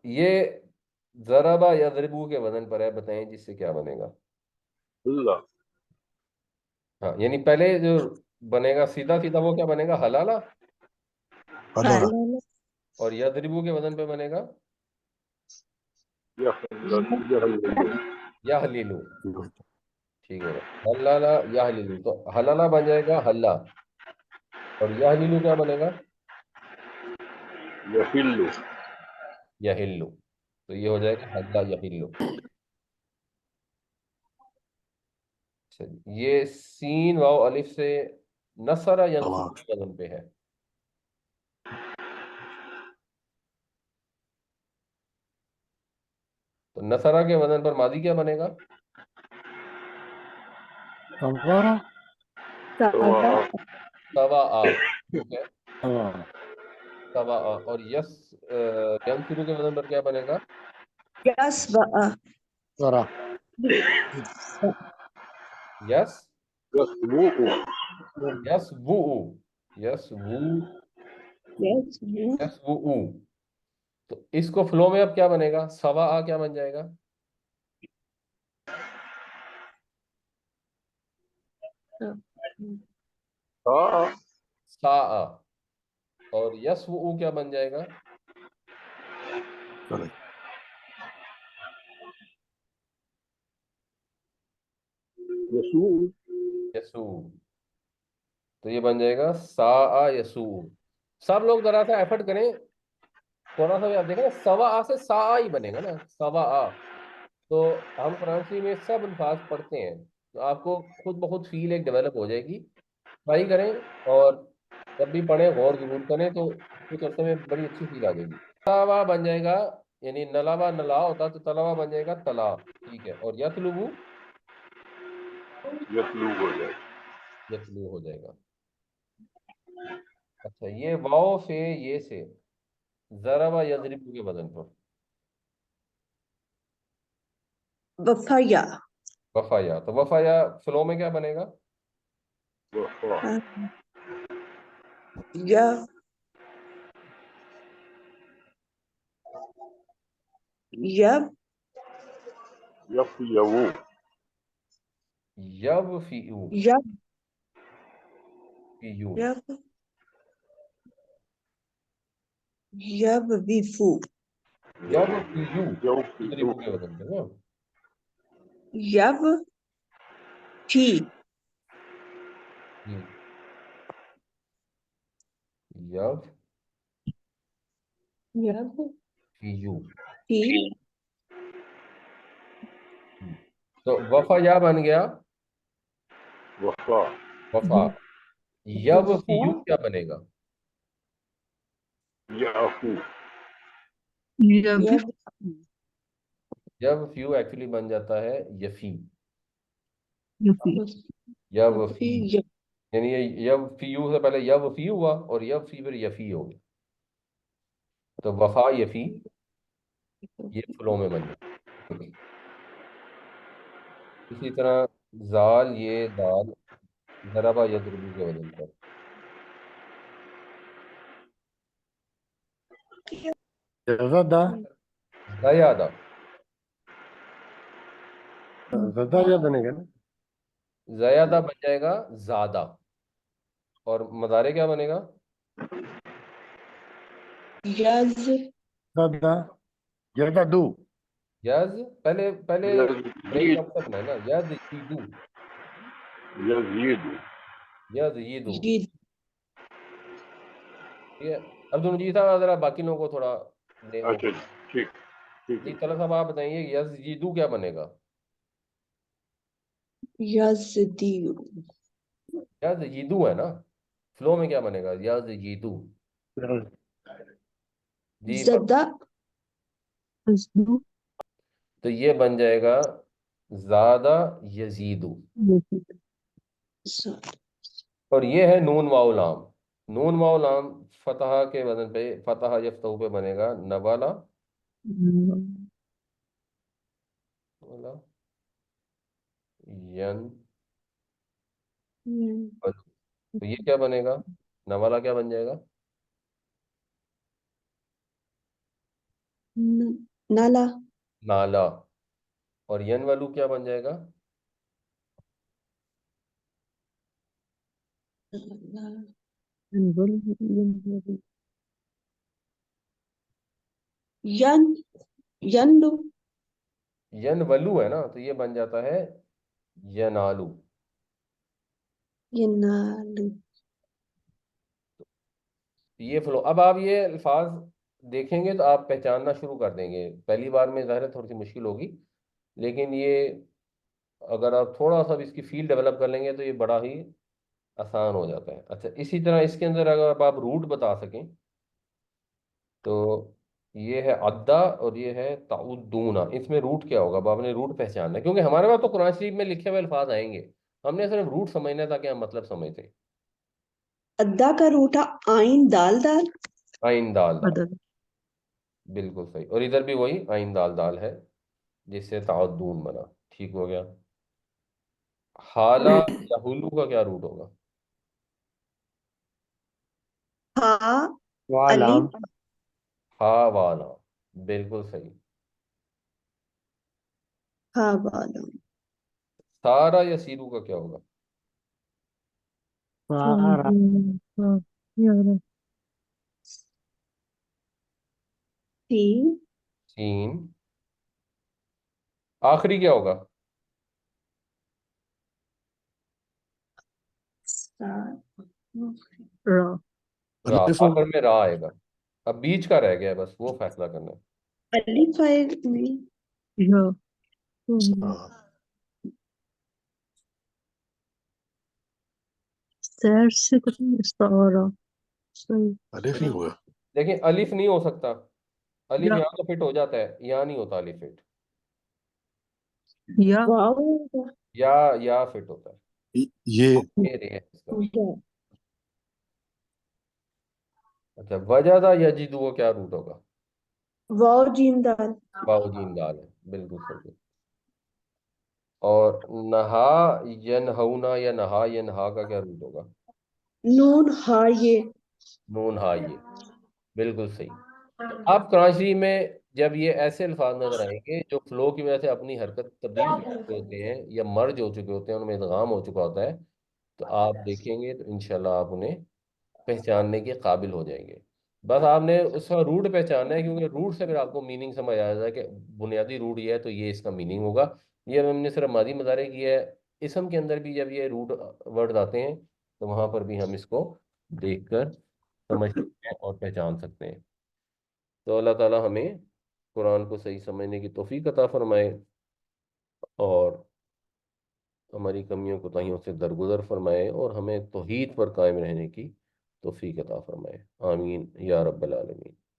ये ज़रबा यज़रिबू के वजन पर है, बताएं जिससे क्या बनेगा। اللہ हाँ, यानी पहले जो बनेगा सीधा सीधा वो क्या बनेगा, हलाला। حلال और यज़रिबू के वजन पे बनेगा یحلل यहलिलू। ठीक है, हलाला यहलिलू, तो हलाला बन जाएगा हल्ला, और यहलिलू क्या बनेगा, یحل यहिल्लू। तो ये हो जाएगा हल्ला यहिल्लू। चलिए, ये सीन वाव अलिफ से नसरा यंसुर के वजन पे है। तो नसरा के वजन पर मादी क्या बनेगा, صبر سواء तवा आ। ठीक है, صبر तवा आ। और यंसुर के वजन पर क्या बनेगा, يسبأ صرا यस يسبوء यसबू, यसबू, يسبو यसबू। तो इसको फ्लो में अब क्या बनेगा, सवा आ क्या बन जाएगा, ساء सा आ। और यसबू क्या बन जाएगा, يسوء यसू। तो ये बन जाएगा सा आ यसू। सब लोग जरा सा एफर्ट करें, थोड़ा सा भी आप देखें ना, सवा आ से सा आ ही बनेगा ना, सवा आ। तो हम फ्रांसी में सब अल्फाज पढ़ते हैं, तो आपको खुद ब खुद फील एक डेवलप हो जाएगी। ट्राई करें, और जब भी पढ़ें गौर जरूर करें, तो कुछ अर्से में बड़ी अच्छी फील आ जाएगी। तलावा बन जाएगा, यानी नलावा नला होता तो तलावा बन जाएगा तला। ठीक है, और यतलुबु يتلو ہو جائے यतलु हो जाएगा। अच्छा, ये वाव से ये से ज़रबा यज़रिबु के वजन पर وفيا वफाया। तो वफाया फ्लो में क्या बनेगा, وفاء يا يب يفيو यवफियु, يب फियू, يب يبفو यवफियु يوفيو यज़रिबु के वजन पर ना। يبكي हम्म, यवफियु। يبكي तो वफाया बन गया وفاء वफा। यवफियु क्या बनेगा, يعفو يب यवफियु एक्चुअली बन जाता है यफी, يبكي यवफी। यानी ये यवफियु से पहले यवफी हुआ, और यवफी फिर यफी हो गया, तो वफा यफी ये फ्लो में बन जाता है। इसी तरह जाल ये दाल ज़रबा यज़रिबु के वजन पर زدا ज़यादा। زدا یا بنے گا نا ज़यादा बन जाएगा ज़्यादा, और मदारे क्या बनेगा, يز زدا زدا دو यज। पहले पहले ब्रेक يزيد कब तक है ना, यज यीदू, يزيد यज यीदू। يجيد ठीक है, अब्दुल मजीद साहब जरा बाकी लोगों को थोड़ा दे वो। اچھا ٹھیک ٹھیک जी ہے तलत साहब आप बताइए, यज यीदू क्या बनेगा, يزدي यज यीदू है ना, फ्लो में क्या बनेगा, यज यीदू। जी زدا तो ये बन जाएगा ज्यादा यजीदू। और ये है नून वाउ लाम। नून वाउ लाम फतहा के वजन पे, फतहा यफ्तहू पे बनेगा नवाला वाला यन वलू। तो ये क्या बनेगा, नवाला क्या बन जाएगा, नाला नाला। और यन वालू क्या बन जाएगा? यन यंदु यन वलू है ना, तो ये बन जाता है यनालू। यनालु ये फ्लो, अब आप ये अल्फाज देखेंगे तो आप पहचानना शुरू कर देंगे। पहली बार में ज़ाहिर है थोड़ी सी मुश्किल होगी, लेकिन ये अगर आप थोड़ा सा भी इसकी फील डेवलप कर लेंगे तो ये बड़ा ही आसान हो जाता है। अच्छा, इसी तरह इसके अंदर अगर आप रूट बता सकें तो ये है अद्दा और ये है ताउद्दूना, इसमें रूट क्या होगा? अब आपने रूट पहचानना है, क्योंकि हमारे पास तो कुरान शरीफ में लिखे हुए अल्फाज आएंगे, हमने सिर्फ रूट समझना था कि हम मतलब समझते। अद्दा का रूठा आइन दाल दाल आइन दाल दाल, बदल बिल्कुल सही। और इधर भी वही आइन दाल दाल है, जिससे ताउद्दून बना। ठीक हो गया। हाला या हुलू का क्या रूट होगा? हा वालाम अलिफ हा वाला, बिल्कुल सही। हा वाला सारा या सीरू का क्या होगा? सारा यार सी सीन। आखिरी क्या होगा? सा रा रा, अलिफ आखिर में रा आएगा। अब बीच का रह गया है, बस वो फैसला करना है। अलिफ है नहीं या सैर से करेंगे इस्तारा सही अलिफ नहीं हुआ। देखिए, अलिफ नहीं हो सकता। अलिफ या यहाँ तो फिट हो जाता है, यहाँ नहीं होता अलिफ फिट। या वाओ या फिट होता है। ये ये रे है इसका। या अच्छा, वजदा यजिदु को क्या रूट होगा? वाओ जीम दाल बाउजीन दाल है, बिल्कुल सही। और नहा यनहौना या नहा यनहा का क्या रूट होगा? नून हा ये नून हा ये, बिल्कुल सही। तो आप कुरान शरीफ में जब ये ऐसे अल्फाज नजर आएंगे जो फ्लो की वजह से अपनी हरकत तब्दील कर चुके होते हैं या मर्ज हो चुके होते हैं, उनमें इदगाम हो चुका होता है, तो आप देखेंगे तो इंशाल्लाह आप उन्हें पहचानने के काबिल हो जाएंगे। बस आपने उसका रूट पहचानना है, क्योंकि रूट से फिर आपको मीनिंग समझ आ जाता है कि बुनियादी रूट ये है तो ये इसका मीनिंग होगा। ये हमने सिर्फ मादी मुजारे की है। इसम के अंदर भी जब ये रूट वर्ड आते हैं तो वहां पर भी हम इसको देखकर समझ सकते हैं और पहचान सकते हैं। तो अल्लाह ताला हमें कुरान को सही समझने की तौफीक अता फरमाए और हमारी कमियों कोताहियों से दरगुजर फरमाए और हमें तौहीद पर कायम रहने की तौफीक अता फरमाए। आमीन या रब्बल आलमीन।